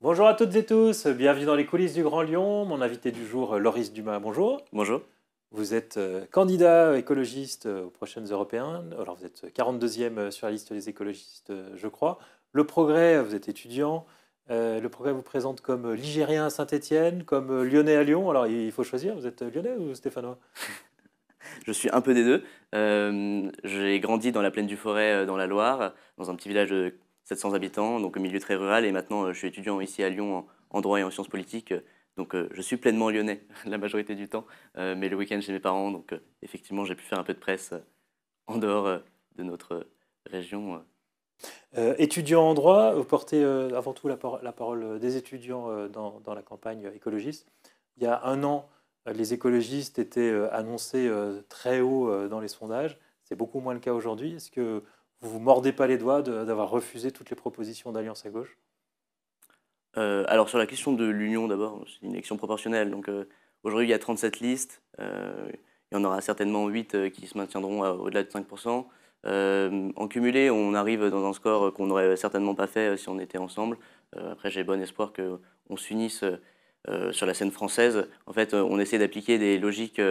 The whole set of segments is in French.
Bonjour à toutes et tous, bienvenue dans les coulisses du Grand Lyon. Mon invité du jour, Loris Dumas, bonjour. Bonjour. Vous êtes candidat écologiste aux prochaines européennes. Alors vous êtes 42e sur la liste des écologistes, je crois. Le Progrès, vous êtes étudiant. Le Progrès vous présente comme Ligérien à Saint-Étienne, comme Lyonnais à Lyon. Alors il faut choisir, vous êtes Lyonnais ou Stéphanois? Je suis un peu des deux. J'ai grandi dans la plaine du Forêt, dans la Loire, dans un petit village de 700 habitants, donc au milieu très rural. Et maintenant, je suis étudiant ici à Lyon en droit et en sciences politiques. Donc, je suis pleinement lyonnais la majorité du temps, mais le week-end chez mes parents. Donc, effectivement, j'ai pu faire un peu de presse en dehors de notre région. Étudiant en droit, vous portez avant tout la parole des étudiants dans la campagne écologiste. Il y a un an, les écologistes étaient annoncés très haut dans les sondages. C'est beaucoup moins le cas aujourd'hui. Est-ce que vous vous mordez pas les doigts d'avoir refusé toutes les propositions d'alliance à gauche? Alors, sur la question de l'union, d'abord, c'est une élection proportionnelle. Donc, aujourd'hui, il y a 37 listes. Il y en aura certainement 8 qui se maintiendront au-delà de 5%. En cumulé, on arrive dans un score qu'on n'aurait certainement pas fait si on était ensemble. Après, j'ai bon espoir qu'on s'unisse sur la scène française. En fait, on essaie d'appliquer des logiques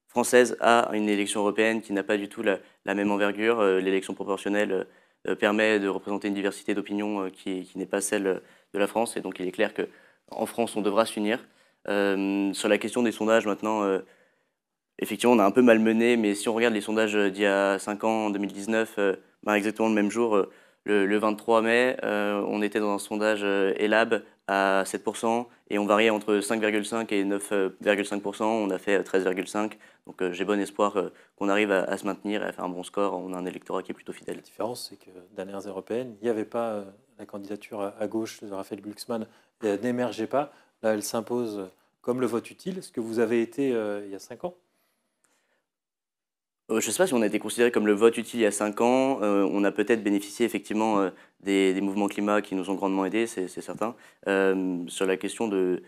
françaises à une élection européenne qui n'a pas du tout la même envergure. L'élection proportionnelle permet de représenter une diversité d'opinions qui n'est pas celle de la France. Et donc, il est clair qu'en France, on devra s'unir. Sur la question des sondages, maintenant, effectivement, on a un peu malmené, mais si on regarde les sondages d'il y a 5 ans, en 2019, exactement le même jour, le 23 mai, on était dans un sondage Elab à 7% et on variait entre 5,5 et 9,5%. On a fait 13,5. Donc j'ai bon espoir qu'on arrive à se maintenir et à faire un bon score. On a un électorat qui est plutôt fidèle. La différence, c'est que dans les dernières européennes, il n'y avait pas la candidature à gauche de Raphaël Glucksmann, elle n'émergeait pas. Là, elle s'impose comme le vote utile, ce que vous avez été il y a 5 ans. Je ne sais pas si on a été considéré comme le vote utile il y a 5 ans. On a peut-être bénéficié effectivement des mouvements climat qui nous ont grandement aidés, c'est certain. Sur la question de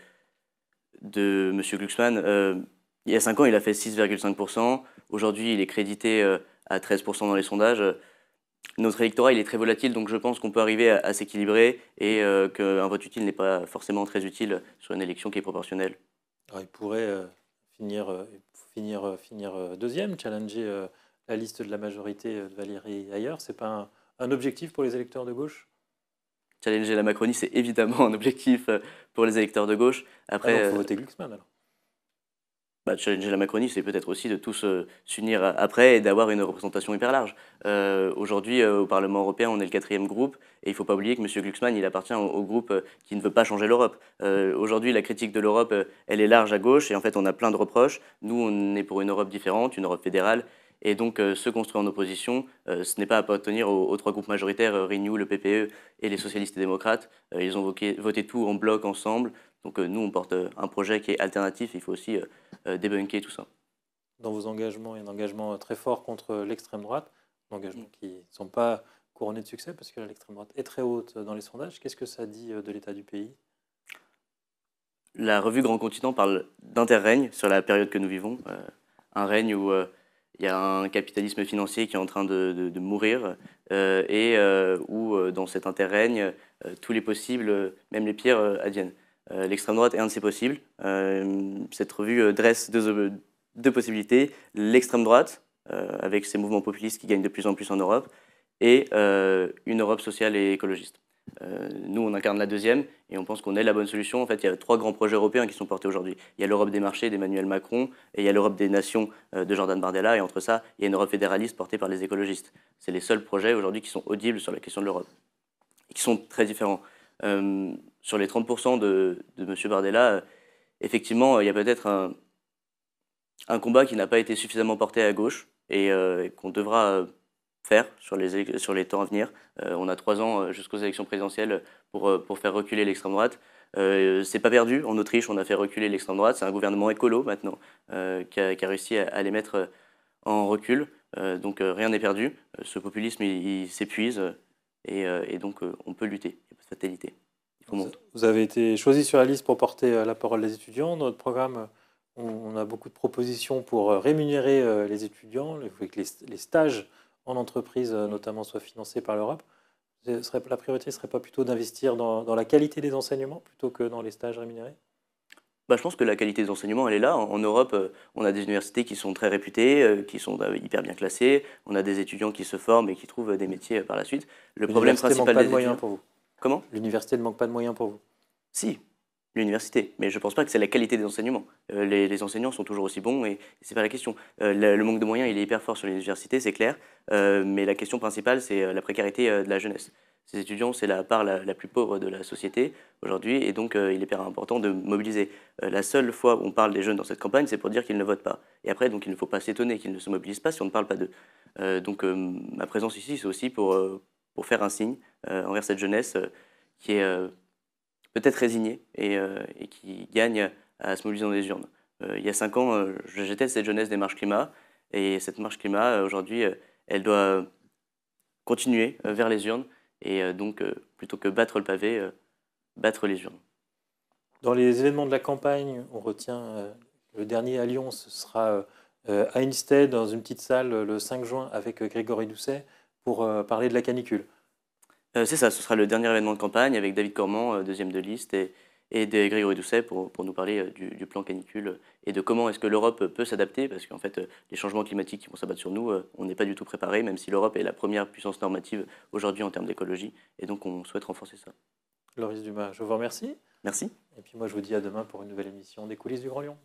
M. Glucksmann, il y a 5 ans, il a fait 6,5%. Aujourd'hui, il est crédité à 13% dans les sondages. Notre électorat, il est très volatile, donc je pense qu'on peut arriver à s'équilibrer et qu'un vote utile n'est pas forcément très utile sur une élection qui est proportionnelle. Alors, il pourrait finir deuxième, challenger la liste de la majorité de Valérie Ayer. C'est pas un objectif pour les électeurs de gauche? Challenger la Macronie, c'est évidemment un objectif pour les électeurs de gauche. Ah Après, donc, il faut voter Glucksmann alors. challenger la Macronie, c'est peut-être aussi de tous s'unir après et d'avoir une représentation hyper large. Aujourd'hui, au Parlement européen, on est le quatrième groupe, et il ne faut pas oublier que M. Glucksmann, il appartient au groupe qui ne veut pas changer l'Europe. Aujourd'hui, la critique de l'Europe, elle est large à gauche, et en fait, on a plein de reproches. Nous, on est pour une Europe différente, une Europe fédérale, et donc se construire en opposition, ce n'est pas appartenir aux trois groupes majoritaires, Renew, le PPE et les socialistes et démocrates. Ils ont voté tout en bloc ensemble. Donc nous, on porte un projet qui est alternatif. Il faut aussi débunker tout ça. Dans vos engagements, il y a un engagement très fort contre l'extrême droite, engagements qui ne sont pas couronnés de succès parce que l'extrême droite est très haute dans les sondages. Qu'est-ce que ça dit de l'état du pays? La revue Grand Continent parle d'interrègne sur la période que nous vivons, un règne où il y a un capitalisme financier qui est en train de mourir et où dans cet interrègne, tous les possibles, même les pires, adviennent. L'extrême droite est un de ces possibles. Cette revue dresse deux possibilités. L'extrême droite, avec ses mouvements populistes qui gagnent de plus en plus en Europe, et une Europe sociale et écologiste. Nous, on incarne la deuxième et on pense qu'on est la bonne solution. En fait, il y a trois grands projets européens qui sont portés aujourd'hui. Il y a l'Europe des marchés d'Emmanuel Macron et il y a l'Europe des nations de Jordan Bardella. Et entre ça, il y a une Europe fédéraliste portée par les écologistes. C'est les seuls projets aujourd'hui qui sont audibles sur la question de l'Europe et qui sont très différents. Sur les 30% de M. Bardella, effectivement, il y a peut-être un combat qui n'a pas été suffisamment porté à gauche et qu'on devra faire sur les temps à venir. On a 3 ans jusqu'aux élections présidentielles pour faire reculer l'extrême droite. C'est pas perdu. En Autriche, on a fait reculer l'extrême droite. C'est un gouvernement écolo maintenant qui a réussi à les mettre en recul. Donc rien n'est perdu. Ce populisme, il s'épuise et donc on peut lutter. Il n'y a pas de fatalité. Il faut monter. Vous avez été choisi sur la liste pour porter la parole des étudiants. Dans notre programme, on a beaucoup de propositions pour rémunérer les étudiants. Il faut que les stages en entreprise, notamment, soient financés par l'Europe. La priorité ne serait pas plutôt d'investir dans la qualité des enseignements plutôt que dans les stages rémunérés? Bah, je pense que la qualité des enseignements, elle est là. En Europe, on a des universités qui sont très réputées, qui sont hyper bien classées. On a des étudiants qui se forment et qui trouvent des métiers par la suite. Le problème L'université ne manque principal pas de des moyens étudiants... pour vous? Comment? L'université ne manque pas de moyens pour vous? Si, l'université. Mais je ne pense pas que c'est la qualité des enseignements. Les enseignants sont toujours aussi bons et ce n'est pas la question. Le manque de moyens, il est hyper fort sur les universités, c'est clair. Mais la question principale, c'est la précarité de la jeunesse. Ces étudiants, c'est la part la plus pauvre de la société aujourd'hui et donc il est hyper important de mobiliser. La seule fois où on parle des jeunes dans cette campagne, c'est pour dire qu'ils ne votent pas. Et après, donc, il ne faut pas s'étonner qu'ils ne se mobilisent pas si on ne parle pas d'eux. Ma présence ici, c'est aussi pour faire un signe envers cette jeunesse qui est peut-être résignée et qui gagne à se mobiliser dans les urnes. Il y a 5 ans, j'étais cette jeunesse des marches climat et cette marche climat, aujourd'hui, elle doit continuer vers les urnes et donc, plutôt que battre le pavé, battre les urnes. Dans les événements de la campagne, on retient le dernier à Lyon, ce sera à Instead, dans une petite salle, le 5 juin, avec Grégory Doucet, pour parler de la canicule. C'est ça, ce sera le dernier événement de campagne avec David Cormand, deuxième de liste, et de Grégory Doucet pour nous parler du plan canicule et de comment est-ce que l'Europe peut s'adapter, parce qu'en fait, les changements climatiques qui vont s'abattre sur nous, on n'est pas du tout préparé, même si l'Europe est la première puissance normative aujourd'hui en termes d'écologie, et donc on souhaite renforcer ça. Loris Dumas, je vous remercie. Merci. Et puis moi, je vous dis à demain pour une nouvelle émission des coulisses du Grand Lyon.